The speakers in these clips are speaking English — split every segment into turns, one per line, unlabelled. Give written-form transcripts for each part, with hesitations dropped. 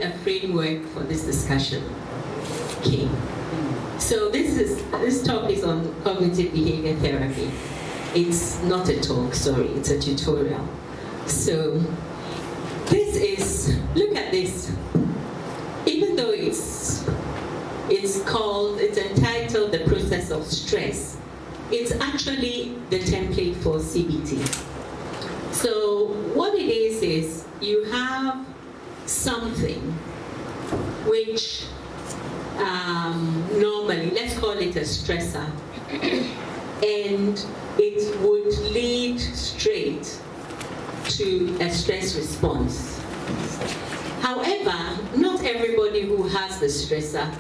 created a framework for this discussion. Okay. So this talk is on cognitive behavior therapy. It's not a talk, sorry, it's a tutorial. So look at this. Even though it's entitled The Process of Stress, it's actually the template for CBT. So what it is you have something which normally, let's call it a stressor, and it would lead straight to a stress response. However, not everybody who has the stressor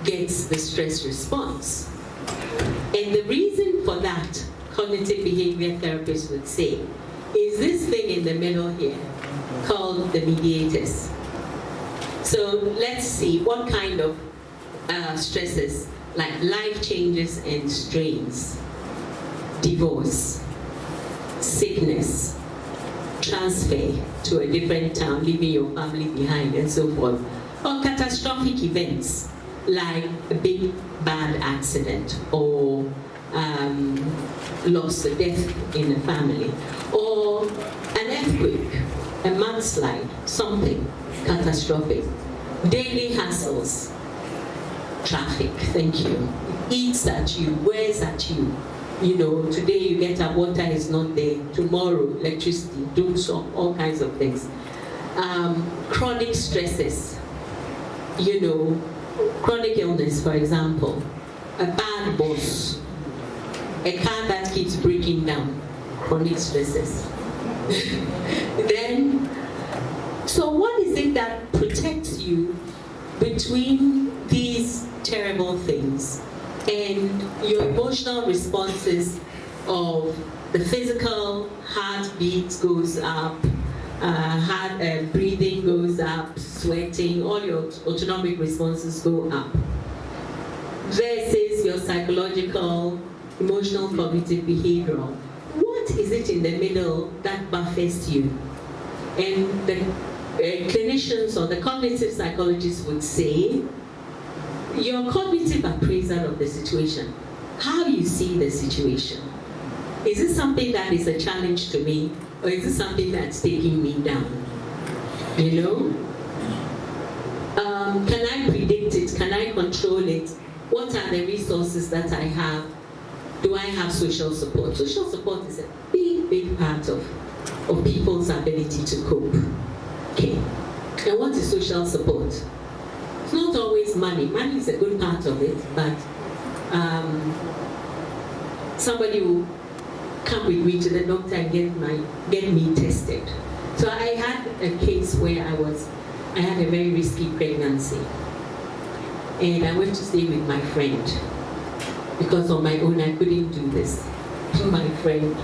gets the stress response. And the reason for that, cognitive behavior therapists would say, is this thing in the middle here called the mediators. So let's see what kind of stresses, like life changes and strains, divorce, sickness, transfer to a different town, leaving your family behind, and so forth, or catastrophic events like a big bad accident or loss or death in a family, or an earthquake, a mudslide, something catastrophic, daily hassles, traffic, thank you, eats at you, wears at you. You know, today you get up, water is not there, tomorrow electricity, doom song, all kinds of things. Chronic stresses, you know, chronic illness, for example, a bad boss, a car that keeps breaking down, chronic stresses. Then, so what is it that protects you between these terrible things and your emotional responses of the physical heartbeat goes up, breathing goes up, sweating, all your autonomic responses go up, versus your psychological, emotional, cognitive, behavioral? What is it in the middle that buffers you? And the clinicians or the cognitive psychologists would say, your cognitive appraisal of the situation, how you see the situation. Is this something that is a challenge to me, or is this something that's taking me down? You know? Can I predict it? Can I control it? What are the resources that I have? Do I have social support? Social support is a big, big part of people's ability to cope. Okay. And what is social support? It's not always money. Money is a good part of it, but somebody will come with me to the doctor and get me tested. So I had a case where I had a very risky pregnancy, and I went to stay with my friend because on my own I couldn't do this. So my friend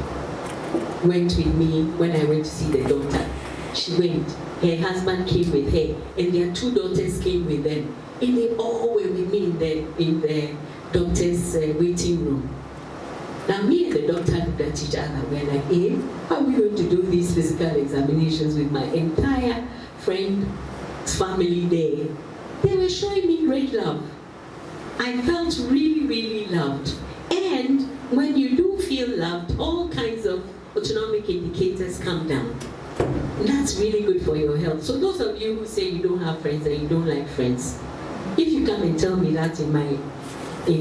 went with me when I went to see the doctor. She went. Her husband came with her, and their two daughters came with them, and they all were with me in the doctor's waiting room. Now me and the doctor looked at each other. We're like, how are we going to do these physical examinations with my entire friend's family there? They were showing me great love. I felt really, really loved. And when you do feel loved, all kinds of autonomic indicators come down. And that's really good for your health. So those of you who say you don't have friends and you don't like friends, if you come and tell me that in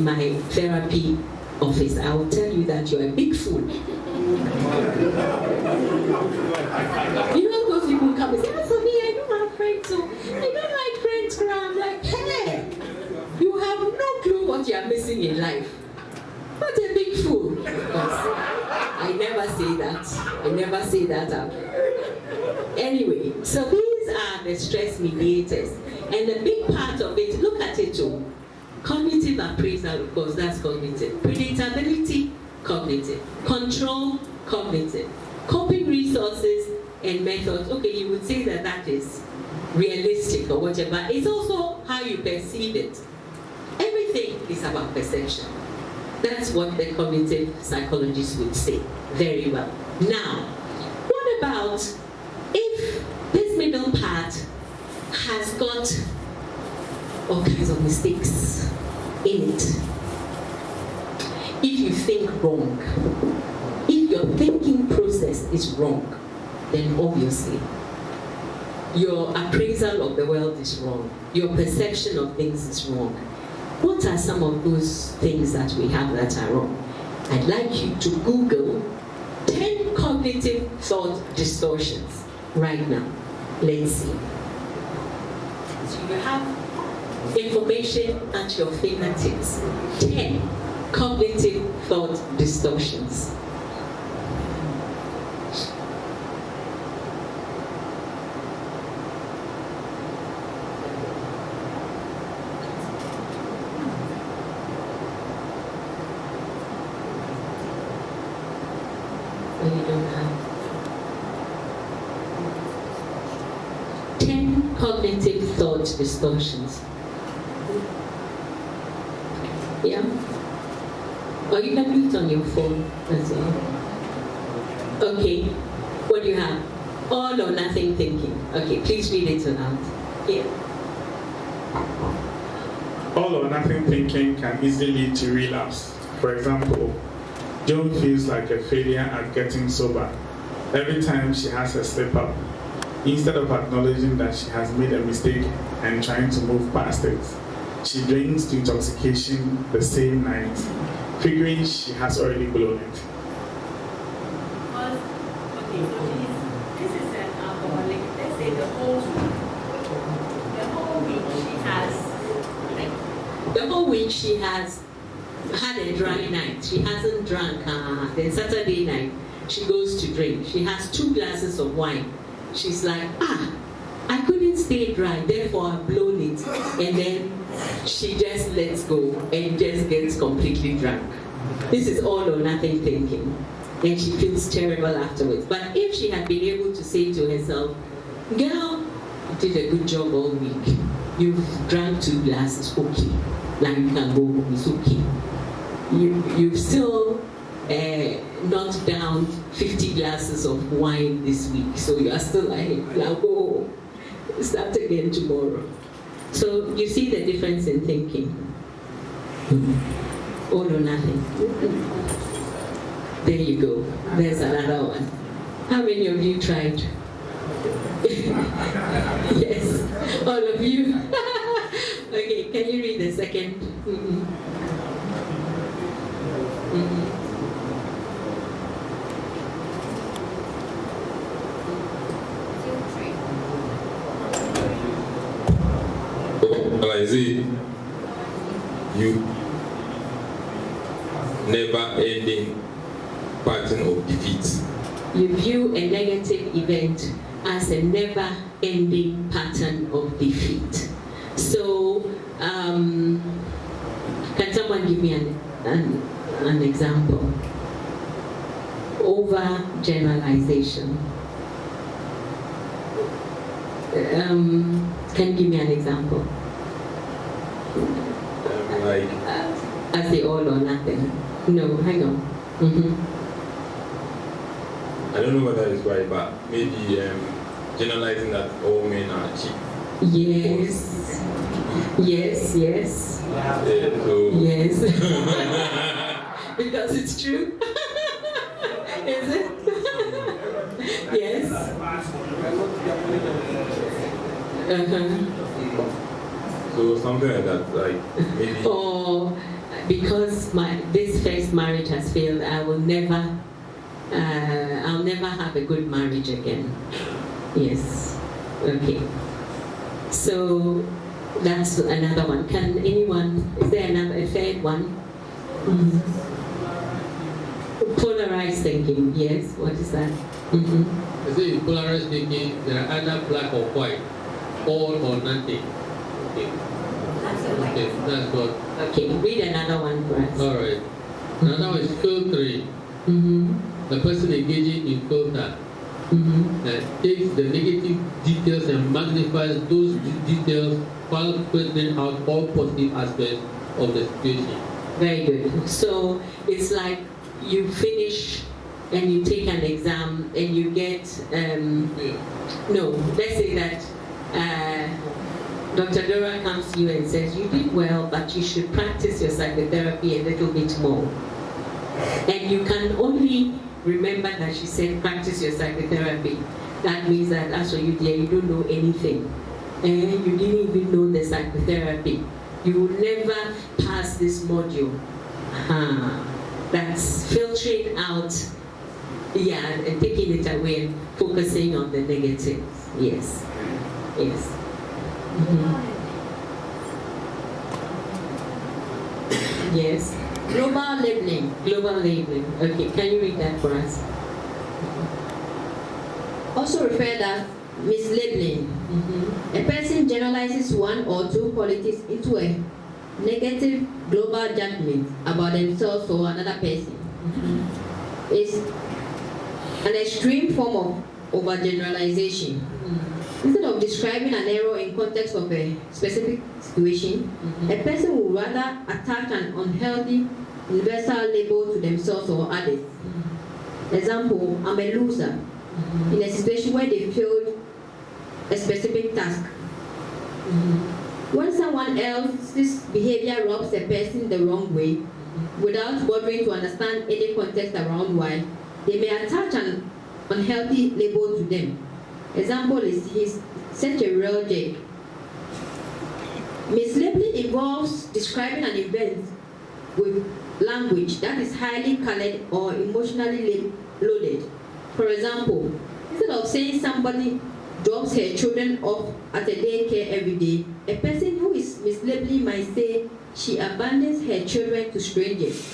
my therapy office, I will tell you that you're a big fool. You know, those people come and say, "Oh, for me, I don't have friends, so I don't like friends." I'm like, hey, you have no clue what you're missing in life. What a big fool. I never say that. I never say that out. Anyway, so these are the stress mediators. And a big part of it, look at it too. Cognitive appraisal, of course, that's cognitive. Predictability, cognitive. Control, cognitive. Coping resources and methods, okay, you would say that that is realistic or whatever. It's also how you perceive it. Everything is about perception. That's what the cognitive psychologists would say very well. Now, what about if this middle part has got all kinds of mistakes in it. If you think wrong, if your thinking process is wrong, then obviously your appraisal of the world is wrong. Your perception of things is wrong. What are some of those things that we have that are wrong? I'd like you to Google 10 cognitive thought distortions right now. Let's see. So you have information at your fingertips. 10 cognitive thought distortions. You don't have 10 cognitive thought distortions. Yeah? Or you can do it on your phone as well. Okay. What do you have? All or nothing thinking. Okay, please read it aloud. Yeah.
All or nothing thinking can easily lead to relapse. For example, Joan feels like a failure at getting sober every time she has a slip up. Instead of acknowledging that she has made a mistake and trying to move past it, she drinks to intoxication the same night, figuring she has already blown it.
This is an alcoholic. Let's say the whole week
she has had a dry night. She hasn't drunk. Then Saturday night, she goes to drink. She has 2 glasses of wine. She's like, I couldn't stay dry, therefore I've blown it. And then she just lets go and just gets completely drunk. This is all or nothing thinking. And she feels terrible afterwards. But if she had been able to say to herself, girl, you did a good job all week. You've drank 2 glasses, okay. Now you can go home, it's okay. You've still knocked down 50 glasses of wine this week, so you are still like, now go home. Start again tomorrow. So you see the difference in thinking. All or nothing. There you go. There's another one. How many of you tried? Yes, all of you. Okay, can you read the second?
Is it you never ending pattern of defeat?
You view a negative event as a never ending pattern of defeat. So, can someone give me an example? Over generalization. Can you give me an example?
Like
as the all or nothing. No, hang on.
I don't know whether it's right, but maybe generalizing that all men are cheap.
Yes. Yes. Yes.
So
yes. Because it's true. Is it? Yes.
So something like that, like maybe.
Or because this first marriage has failed, I'll never have a good marriage again. Yes. Okay. So that's another one. Can anyone? Is there a third one? Polarized thinking. Yes. What is that?
I say in polarized thinking, there are either black or white, all or nothing. Okay. Okay, that's what.
Okay, read another one for us.
All right. Another one is filtering. The person engaging in filter that takes the negative details and magnifies those details while filtering out all positive aspects of the situation.
Very good. So it's like you finish and you take an exam and you get no. Let's say that Dr. Dora comes to you and says, you did well, but you should practice your psychotherapy a little bit more. And you can only remember that she said, practice your psychotherapy. That means that as for you, dear, you don't know anything. And you didn't even know the psychotherapy. You will never pass this module. That's filtering out, and taking it away and focusing on the negatives. Yes. Yes. Yes. Global labeling. Global labeling. Okay, can you read that for us?
Also referred as mislabeling. A person generalizes one or two qualities into a negative global judgment about themselves or another person. It's an extreme form of overgeneralization. Instead of describing an error in context of a specific situation, a person will rather attach an unhealthy universal label to themselves or others. Example, I'm a loser, in a situation where they failed a specific task. When someone else's behavior rubs a person the wrong way, without bothering to understand any context around why, they may attach an unhealthy label to them. Example is, he's such a real jerk. Mislabeling involves describing an event with language that is highly colored or emotionally loaded. For example, instead of saying somebody drops her children off at a daycare every day, a person who is mislabeling might say she abandons her children to strangers.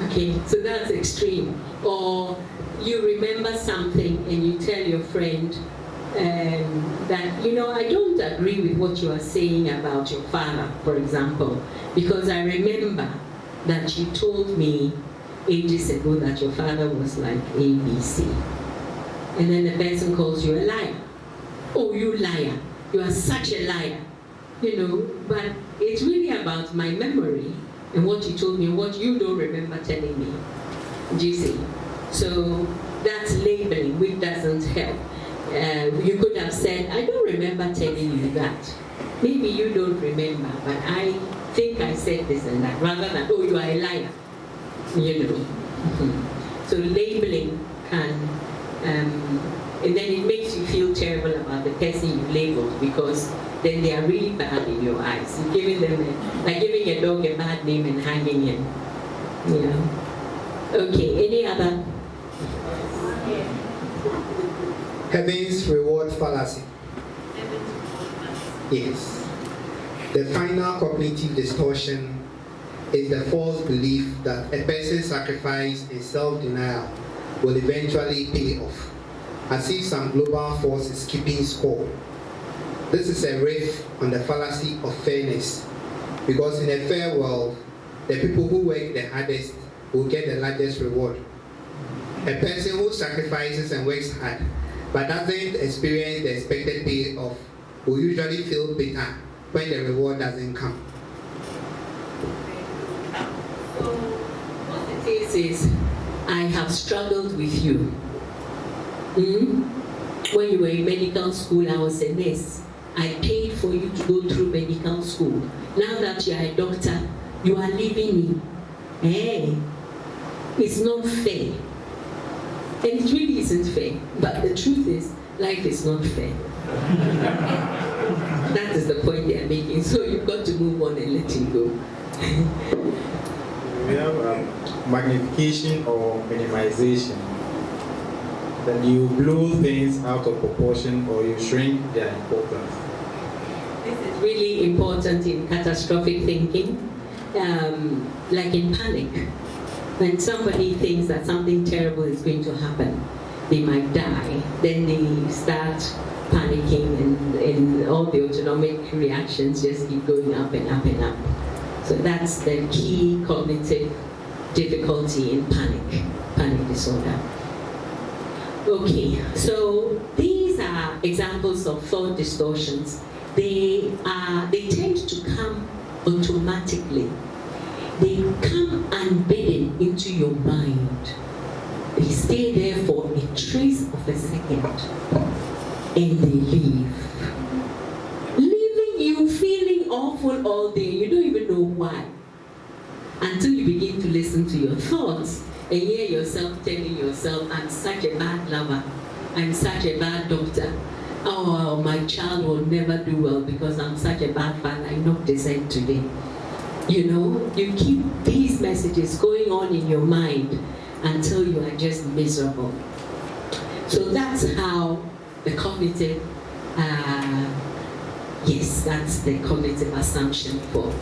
Okay, so that's extreme. Or you remember something and you tell your friend that, I don't agree with what you are saying about your father, for example, because I remember that you told me ages ago that your father was like ABC. And then the person calls you a liar. Oh, you liar. You are such a liar. But it's really about my memory and what you told me, what you don't remember telling me. Do you see? So that's labeling, which doesn't help. You could have said, I don't remember telling you that. Maybe you don't remember, but I think I said this and that, rather than, oh, you are a liar. So labeling can, and then it makes you feel terrible about the person you labeled, because then they are really bad in your eyes. You're giving them, like giving a dog a bad name and hanging him. Okay, any other?
Heaven's reward fallacy. Yes. The final cognitive distortion is the false belief that a person's sacrifice and self-denial will eventually pay off, as if some global force is keeping score. This is a riff on the fallacy of fairness, because in a fair world, the people who work the hardest will get the largest reward. A person who sacrifices and works hard but doesn't experience the expected payoff will usually feel bitter when the reward doesn't come.
So what it is I have struggled with you. When you were in medical school, I was a nurse. I paid for you to go through medical school. Now that you are a doctor, you are leaving me. It's not fair. And it really isn't fair. But the truth is, life is not fair. That is the point they are making. So you've got to move on and let it go.
We have magnification or minimization. That you blow things out of proportion or you shrink their importance.
This is really important in catastrophic thinking, like in panic. When somebody thinks that something terrible is going to happen, they might die, then they start panicking and all the autonomic reactions just keep going up and up and up. So that's the key cognitive difficulty in panic disorder. Okay, so these are examples of thought distortions. They tend to come automatically. They come unbidden into your mind. They stay there for a trace of a second, and they leave. feeling awful all day. You don't even know why. Until you begin to listen to your thoughts and hear yourself telling yourself, I'm such a bad lover. I'm such a bad doctor. Oh, my child will never do well because I'm such a bad father. I knocked his head today. You know, you keep these messages going on in your mind until you are just miserable. So that's how the cognitive, yes, that's the cognitive assumption for.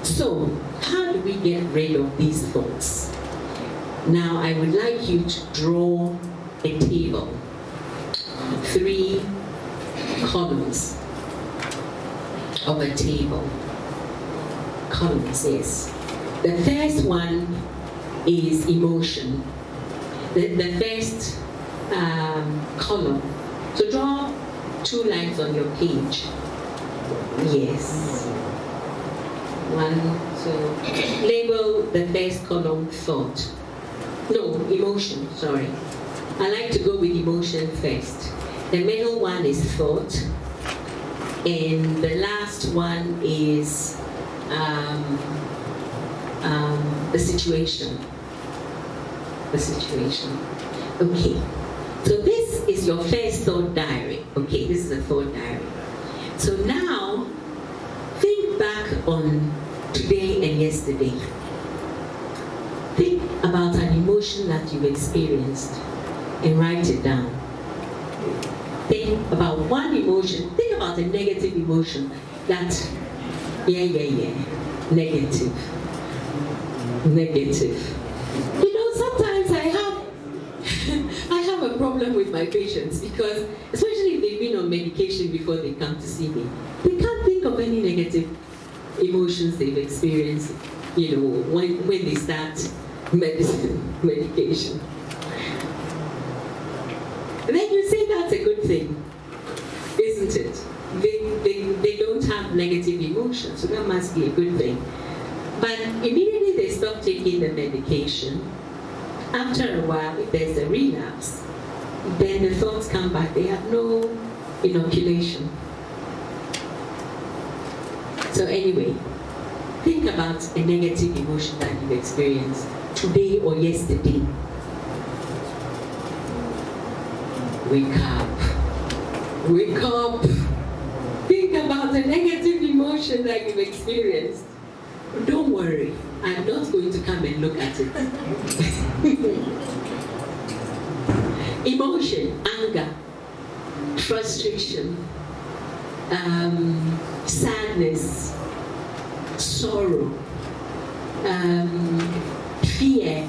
So, how do we get rid of these thoughts? Now, I would like you to draw a table. 3 columns of a table. Columns, yes. The first one is emotion. The first column. So draw 2 lines on your page. Yes. 1, 2. Label the first column thought. No, emotion, sorry. I like to go with emotion first. The middle one is thought. And the last one is the situation. The situation. Okay. So this is your first thought diary. Okay, this is a thought diary. So now, think back on today and yesterday. Think about an emotion that you've experienced and write it down. Think about one emotion. Think about a negative emotion that, negative. You know, sometimes I have a problem with my patients because, especially if they've been on medication before they come to see me, they can't think of any negative emotions they've experienced, you know, when they start medication. And then you say that's a good thing, isn't it? They don't have negative emotions, so that must be a good thing. But immediately they stop taking the medication. After a while, if there's a relapse, then the thoughts come back. They have no inoculation. So anyway, think about a negative emotion that you've experienced today or yesterday. Wake up. Wake up. Think about a negative emotion that you've experienced. Don't worry, I'm not going to come and look at it. Emotion, anger, frustration, sadness, sorrow, fear,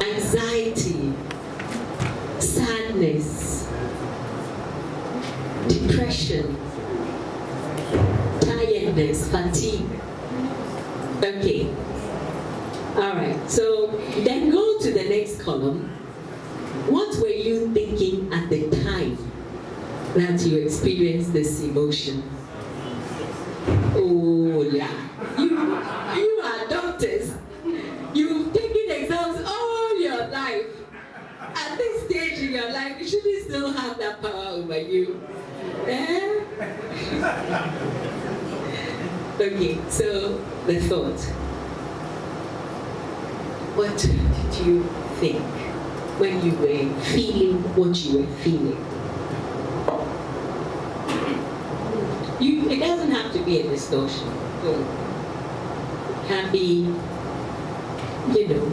anxiety, sadness, depression, tiredness, fatigue. Okay. All right. So then go to the next column. What were you thinking at the time that you experienced this emotion? Oh, yeah. You are doctors. You've taken exams all your life. At this stage in your life, you shouldn't still have that power over you. Eh? Okay, so the thought. What did you think when you were feeling what you were feeling? It doesn't have to be a distortion. It can be, you know,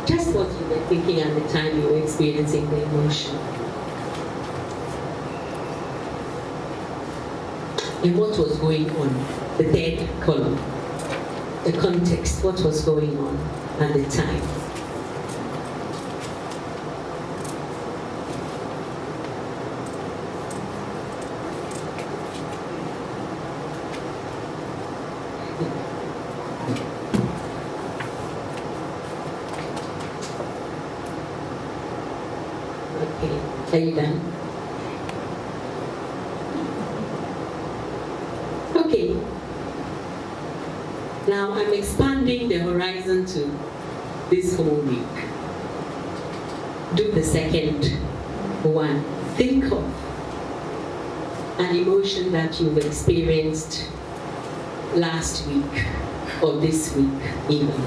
just what you were thinking at the time you were experiencing the emotion. And what was going on? The third column. The context, what was going on at the time. Okay, are you done? Okay. Now I'm expanding the horizon to this whole week. Do the second one. Think of an emotion that you've experienced last week or this week even.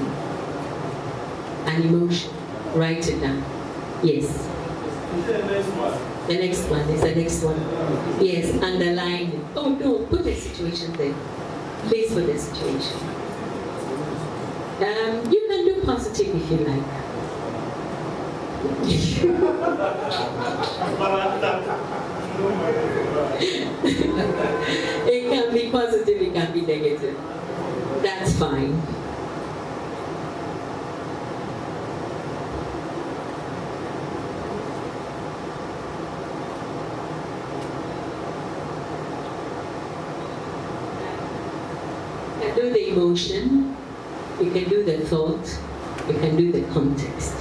An emotion. Write it down. Yes.
The next one.
The next one is the next one. Yes, underline it. Oh no, put a situation there. Please put a situation. You can do positive if you like. It can be positive, it can be negative. That's fine. You can do the emotion, you can do the thought, you can do the context.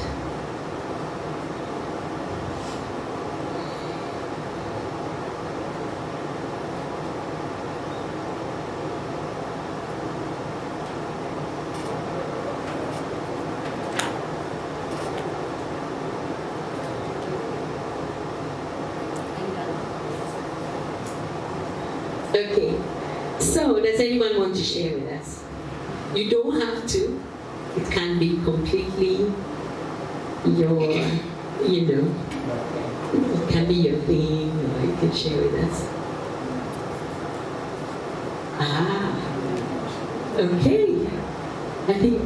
Okay, so does anyone want to share with us? You don't have to. It can be completely your, it can be your thing, or you can share with us. Ah, okay. I think.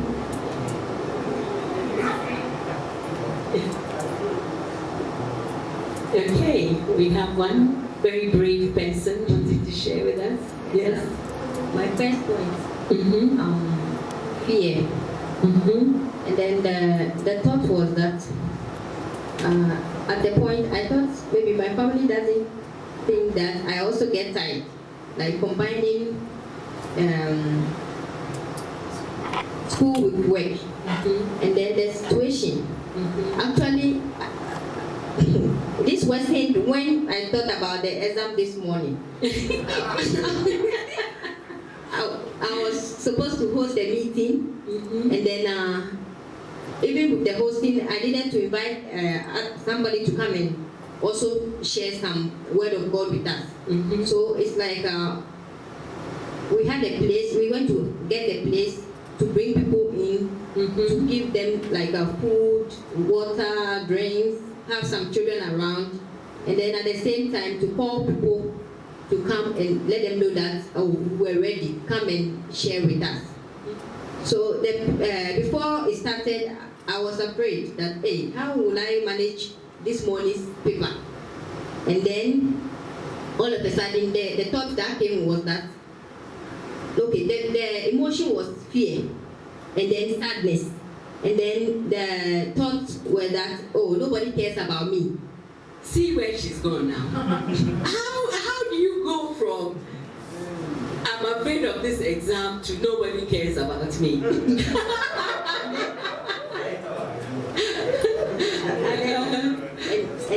Okay, we have one very brave person wanting to share with us. Yes.
My first point, fear. And then the thought was that at the point I thought maybe my family doesn't think that I also get tired, like combining school with work. And then the situation. Actually, this wasn't when I thought about the exam this morning. I was supposed to host a meeting, and then even with the hosting, I needed to invite somebody to come and also share some word of God with us. So it's like we had a place, we went to get a place to bring people in, to give them like food, water, drinks, have some children around, and then at the same time to call people to come and let them know that we're ready, come and share with us. So before it started, I was afraid that, hey, how will I manage this morning's paper? And then all of a sudden the thought that came was that, okay, the emotion was fear, and then sadness, and then the thoughts were that, oh, nobody cares about me.
See where she's gone now. How do you go from I'm afraid of this exam to nobody cares about me?
And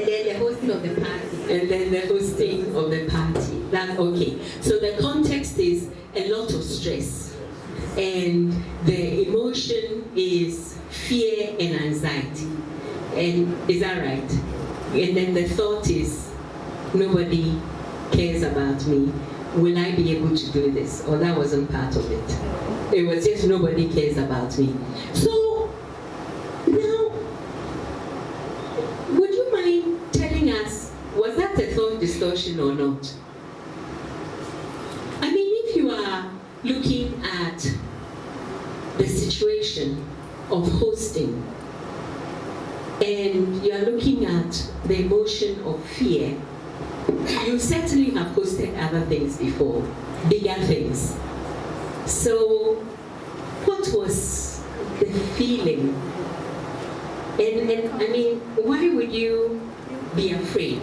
then the hosting of the party.
And then the hosting of the party. That's okay. So the context is a lot of stress. And the emotion is fear and anxiety. And is that right? And then the thought is, nobody cares about me. Will I be able to do this? Or that wasn't part of it. It was just nobody cares about me. So, now, would you mind telling us, was that a thought distortion or not? I mean, if you are looking at the situation of hosting, and you are looking at the emotion of fear, you certainly have hosted other things before, bigger things. So, what was the feeling? And I mean, why would you be afraid?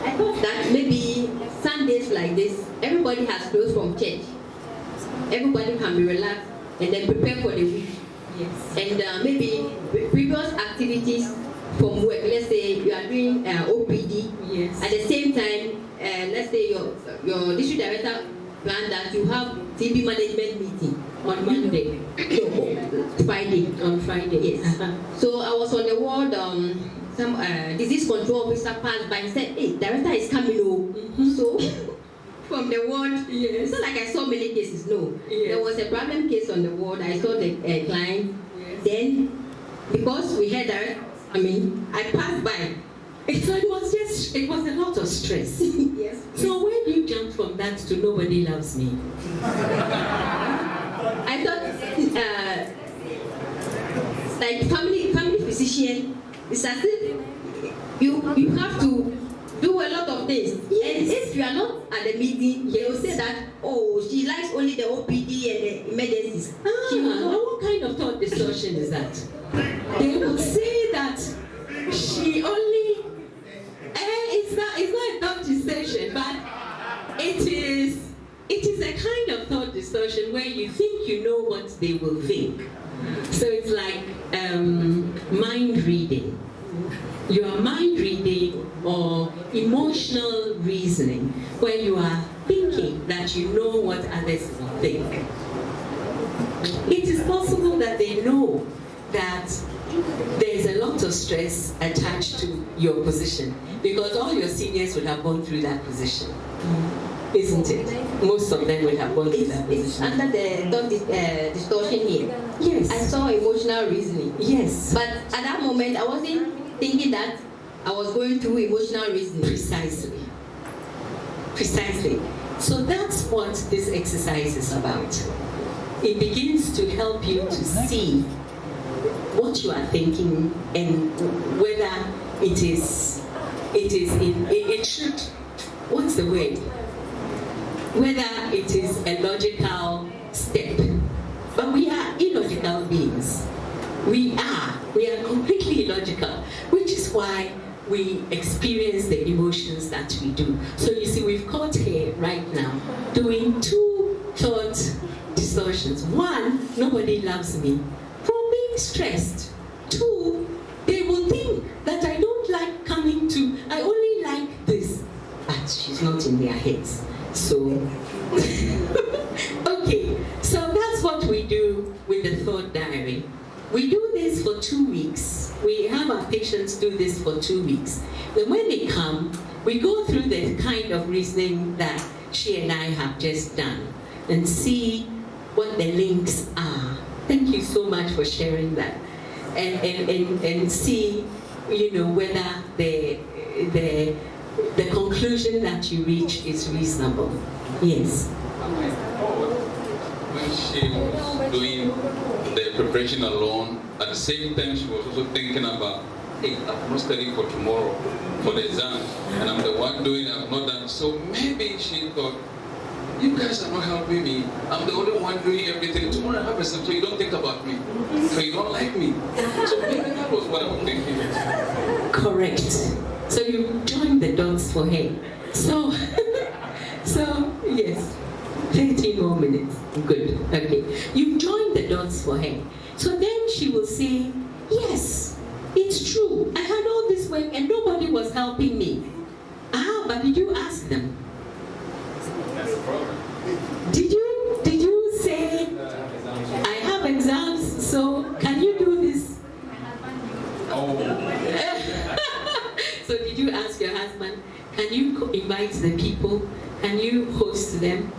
I thought that maybe Sundays like this, everybody has closed from church. Everybody can be relaxed and then prepare for the week.
Yes.
And maybe previous activities from work, let's say you are doing OPD.
Yes.
At the same time, let's say your district director planned that you have TB management meeting
On Monday.
no, Friday.
On Friday.
Yes. So I was on the ward disease control officer passed by and said, "Hey, director is coming home." So from the ward, it's not like I saw many cases. No, there was a problem case on the ward. I saw the client. Then, because we had I passed by.
So it was a lot of stress.
Yes.
So when you jump from that to nobody loves me?
I thought, like family physician, it's as if you have to do a lot of things.
Yes.
And if you are not at the meeting, they will say that, oh, she likes only the OPD and the emergencies.
What kind of thought distortion is that? They will say that she only. It's not a thought distortion, but it is a kind of thought distortion where you think you know what they will think. So it's like mind reading. You are mind reading or emotional reasoning, where you are thinking that you know what others will think. It is possible that they know that there is a lot of stress attached to your position, because all your seniors would have gone through that position, isn't it? Most of them would have gone through that position.
It's under the thought distortion here.
Yes.
I saw emotional reasoning.
Yes.
But at that moment, I wasn't thinking that I was going through emotional reasoning.
Precisely. So that's what this exercise is about. It begins to help you to see what you are thinking and whether it should, what's the word? Whether it is a logical step. But we are illogical beings. We are completely illogical, which is why we experience the emotions that we do. So you see, we've caught here right now doing two thought distortions. One, nobody loves me, from being stressed. Two, they will think that I don't like coming to, I only like this, but she's not in their heads. So, okay, so that's what we do with the thought diary. We do this for 2 weeks. We have our patients do this for 2 weeks. Then when they come, we go through the kind of reasoning that she and I have just done and see what the links are. Thank you so much for sharing that. And see, whether the conclusion that you reach is reasonable. Yes.
When she was doing the preparation alone, at the same time she was also thinking about, hey, I'm not studying for tomorrow, for the exam, and I'm the one doing it, I'm not done. So maybe she thought, you guys are not helping me. I'm the only one doing everything. Tomorrow I have a exam, so you don't think about me. So you don't like me. So maybe that was what I was thinking.
Correct. So you joined the dots for her. So yes, 13 more minutes. Good. Okay. You joined the dots for her. So then she will say, yes, it's true. I had all this work and nobody was helping me. But did you ask them?
That's the problem.
Did you say, I have exams, so can you do this?
Oh.
So did you ask your husband, can you invite the people? Can you host them?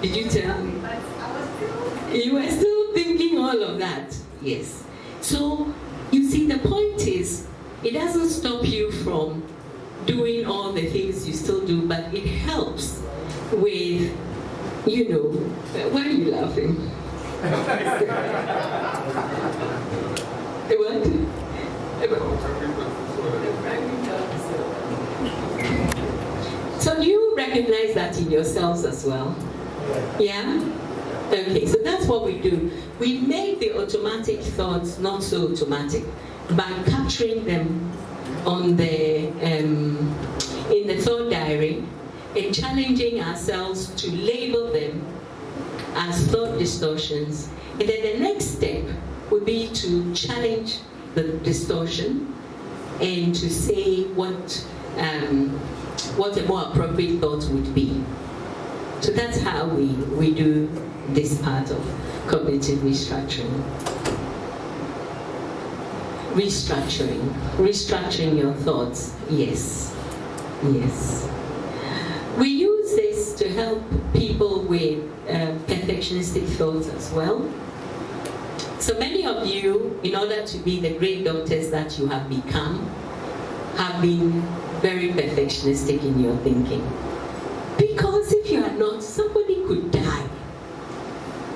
Did you tell me? You were still thinking all of that. Yes. So, you see, the point is, it doesn't stop you from doing all the things you still do, but it helps with, why are you laughing? What? So do you recognize that in yourselves as well? Yeah? Okay, so that's what we do. We make the automatic thoughts not so automatic by capturing them on in the thought diary and challenging ourselves to label them as thought distortions. And then the next step would be to challenge the distortion and to say what a more appropriate thought would be. So that's how we do this part of cognitive restructuring. restructuring your thoughts. Yes. We use this to help people with perfectionistic thoughts as well. So many of you, in order to be the great doctors that you have become, have been very perfectionistic in your thinking. Because if you are not, somebody could die.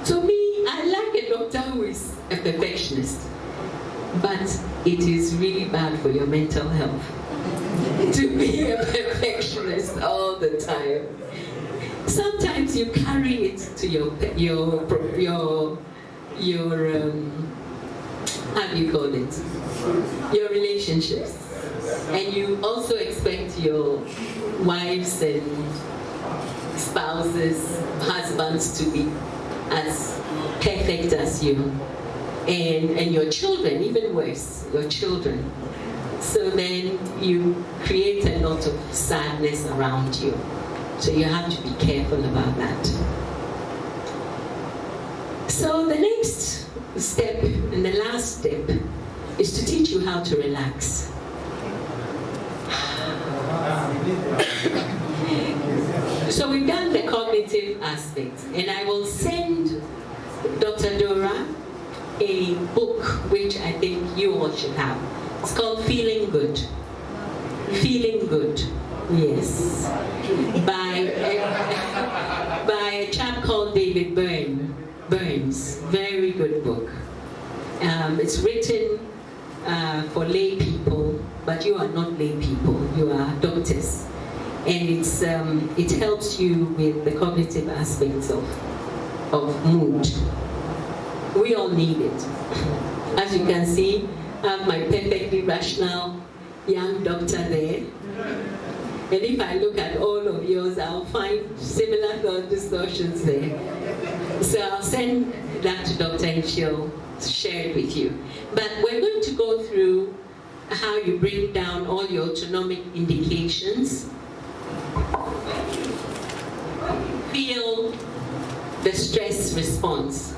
To me, I like a doctor who is a perfectionist, but it is really bad for your mental health to be a perfectionist all the time. Sometimes you carry it to your how do you call it? Your relationships. And you also expect your wives and spouses, husbands to be as perfect as you. And your children, even worse, your children. So then you create a lot of sadness around you. So you have to be careful about that. So the next step, and the last step, is to teach you how to relax. So we've done the cognitive aspect, and I will send Dr. Dora a book which I think you all should have. It's called Feeling Good. Feeling Good, yes. By a chap called David Burns. Very good book. It's written for lay people, but you are not lay people, you are doctors. And it helps you with the cognitive aspects of mood. We all need it. As you can see, I have my perfectly rational young doctor there. And if I look at all of yours, I'll find similar thought distortions there. So I'll send that to Dr. and she'll share it with you. But we're going to go through how you bring down all your autonomic indications. Feel the stress response.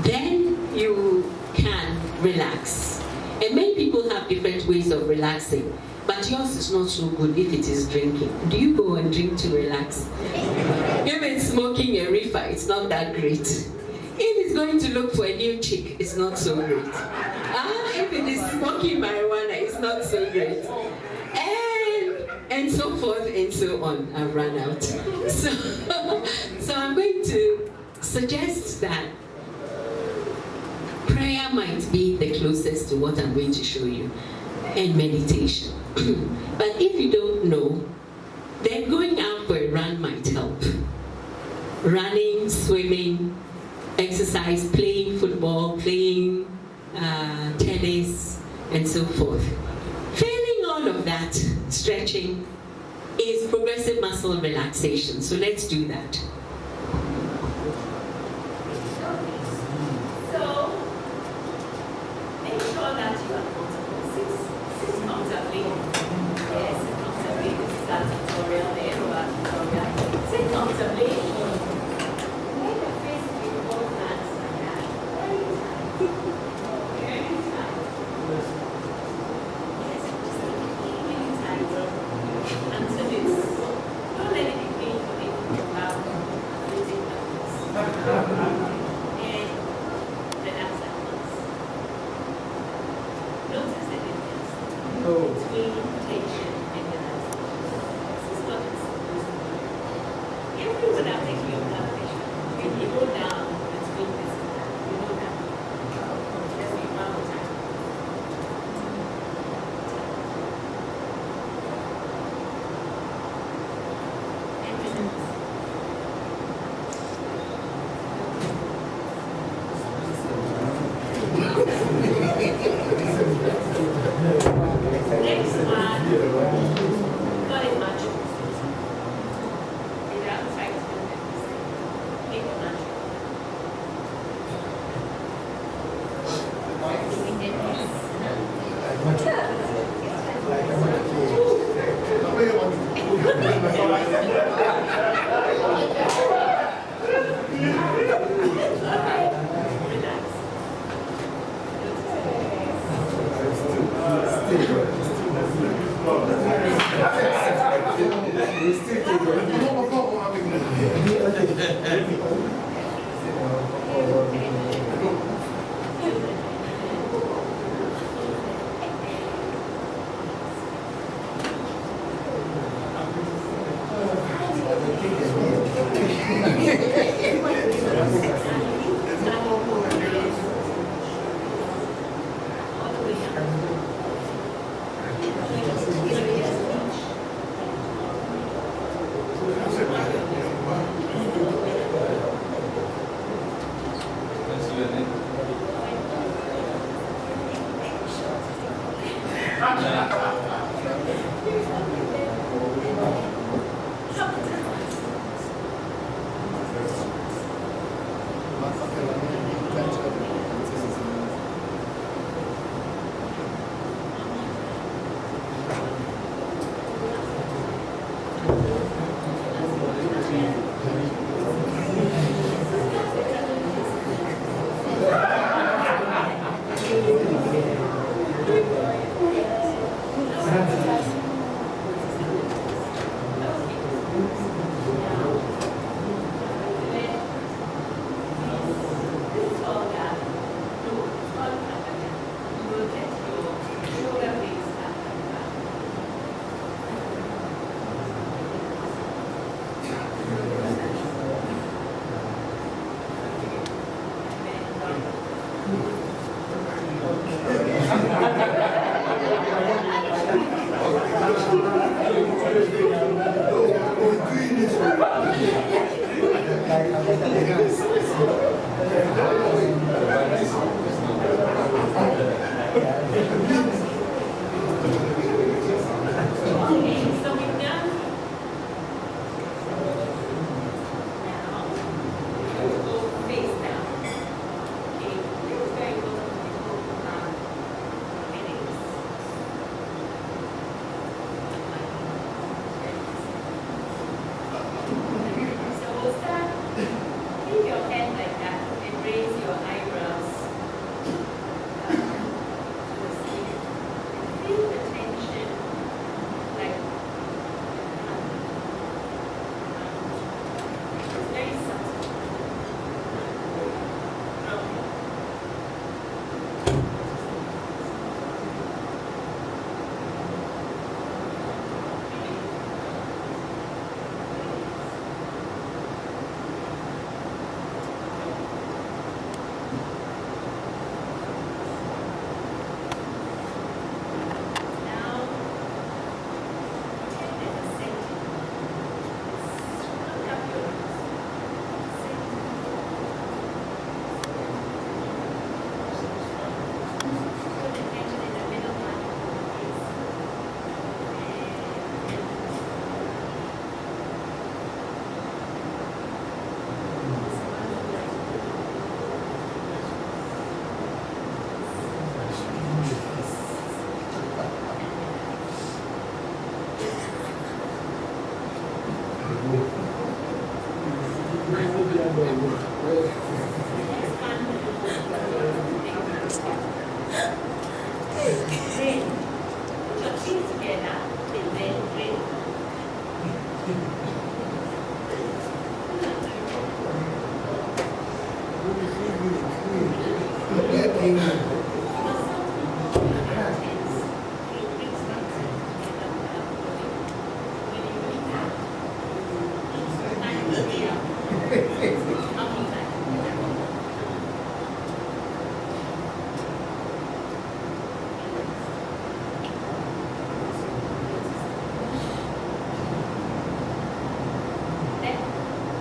Then you can relax. And many people have different ways of relaxing, but yours is not so good if it is drinking. Do you go and drink to relax? If it's smoking a reefer, it's not that great. If it's going to look for a new chick, it's not so great. If it is smoking marijuana, it's not so great. And so forth and so on. I've run out. So I'm going to suggest that prayer might be the closest to what I'm going to show you, and meditation. But if you don't know, then going out for a run might help. Running, swimming, exercise, playing football, playing tennis, and so forth. Failing all of that, stretching, is progressive muscle relaxation. So let's do that.
So, make sure that you are comfortable. Sit comfortably. Yes, sit comfortably. This is our tutorial, the end of our tutorial. Sit comfortably. Make the face with both hands like that. Very tight. Very tight. Yes, just really tight. Until it's, don't let it be painful if you have breathing practice. And relax at once. Notice the difference between tension and relaxation. This is what it's supposed to be. If you would have taken your blood pressure, if you go down between this and that, you know that. Just be one more time. And relax. Next one, got it much. Without trying to do that, make it much. Relax.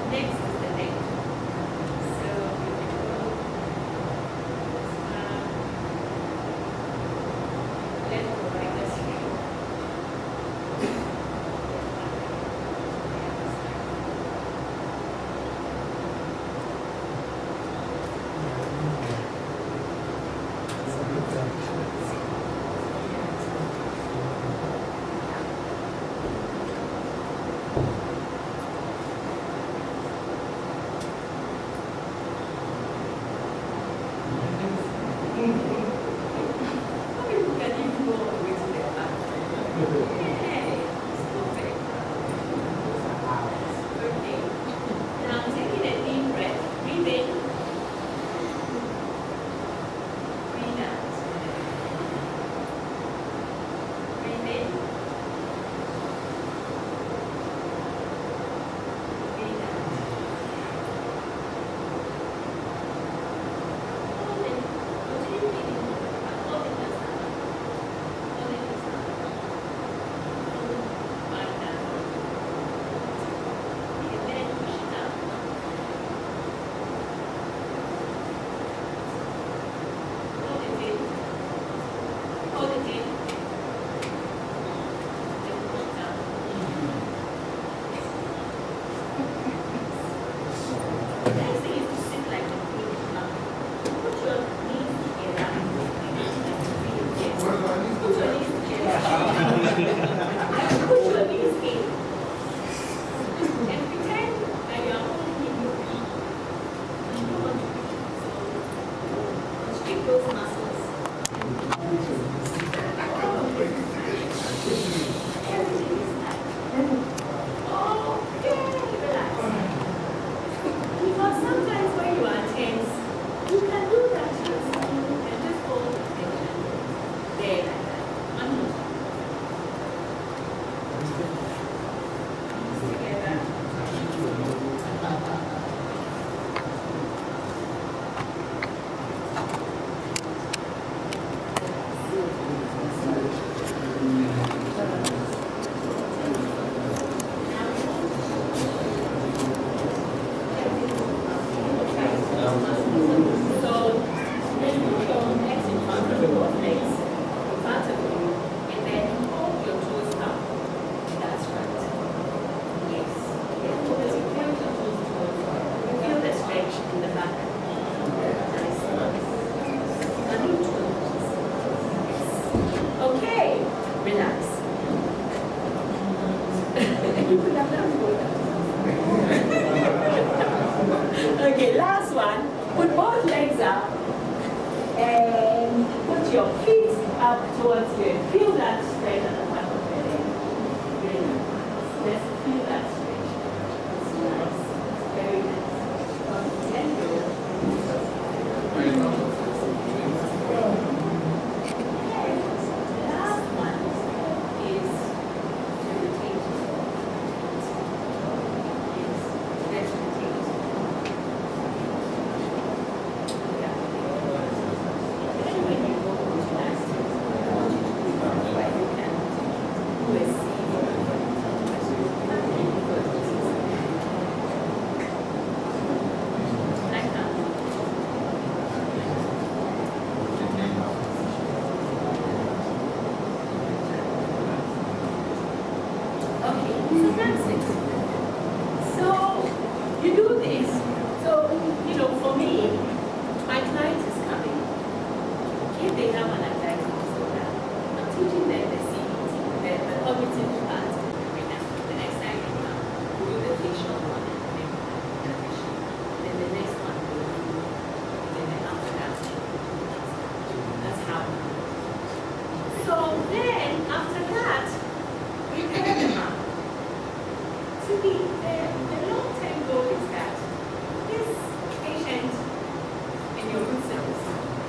Next is the neck. So towards you and feel that stretch at the back of your leg. Really. Just feel that stretch. It's nice. It's very nice. Then you last one is to rotate. Let's rotate. Yeah. Then when you go to last, what you can do is see like that. Okay, so that's it. So you do this. So, for me, my client is coming. If they have an anxiety disorder, I'm teaching them the CBT, the cognitive part. The next time they come, we'll do the facial one and then the vision. Then the next one will do, and then after that, that's how. So then, after that, we pair them up. To me, the long-term goal is that this patient and your root cells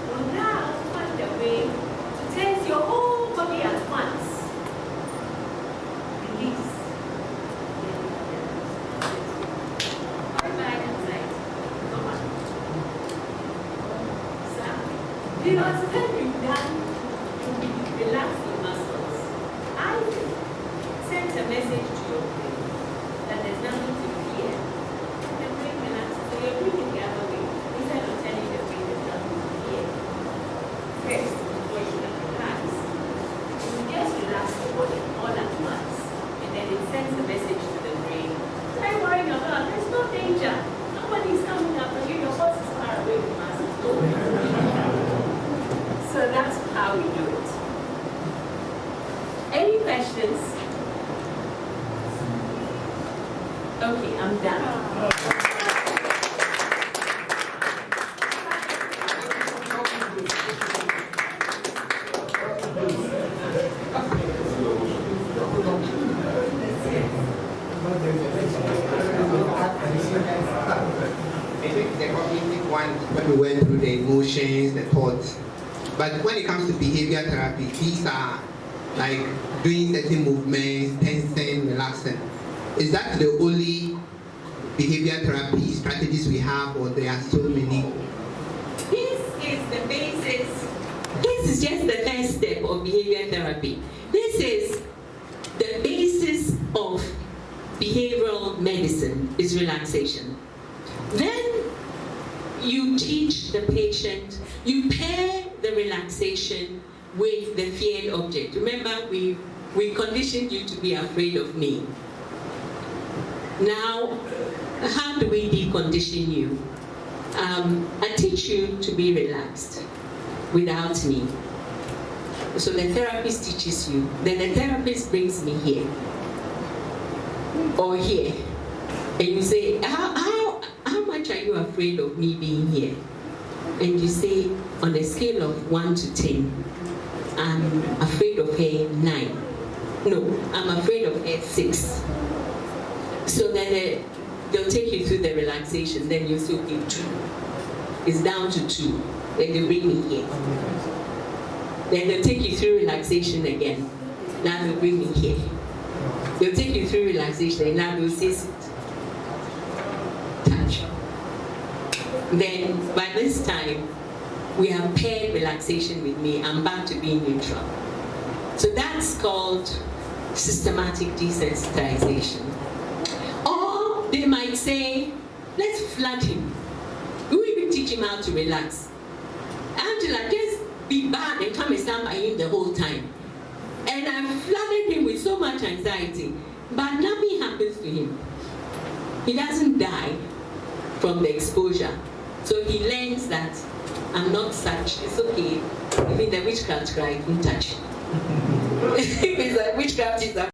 will now find a way to test your whole body at once. Release. Bye-bye anxiety. Come on. So, because when you've done to relax your muscles, I send a message to your brain that there's nothing to fear. The brain relaxes, so you're breathing the other way. Instead of telling the brain there's nothing to fear. First, before you can relax, you just relax the body all at once, and then it sends a message to the brain. Don't worry about it, there's no danger. Nobody's coming after you, your horse is far away from us. So that's how we do it. Any questions? Okay, I'm done.
I think the cognitive one, when we went through the emotions, the thoughts. But when it comes to behavior therapy, these are like doing certain movements, tensing, relaxing. Is that the only behavior therapy strategies we have, or there are so many?
This is the basis. This is just the first step of behavior therapy. This is the basis of behavioral medicine, is relaxation. Then you teach the patient, you pair the relaxation with the feared object. Remember, we conditioned you to be afraid of me. Now, how do we decondition you? I teach you to be relaxed without me. So the therapist teaches you. Then the therapist brings me here or here, and you say, how much are you afraid of me being here? And you say, on a scale of 1 to 10, I'm afraid of her 9. No, I'm afraid of her 6. So then they'll take you through the relaxation. Then you say, okay, 2. It's down to 2. Then they bring me here. Then they'll take you through relaxation again. Now they'll bring me here. They'll take you through relaxation, and now they'll say sit. Touch. Then by this time, we have paired relaxation with me. I'm back to being neutral. So that's called systematic desensitization. Or they might say, let's flood him. We will even teach him how to relax. Angela, just be bad and come and stand by him the whole time. And I've flooded him with so much anxiety, but nothing happens to him. He doesn't die from the exposure. So he learns that I'm not such, it's okay. Even the witchcraft cry, don't touch. If it's like witchcraft is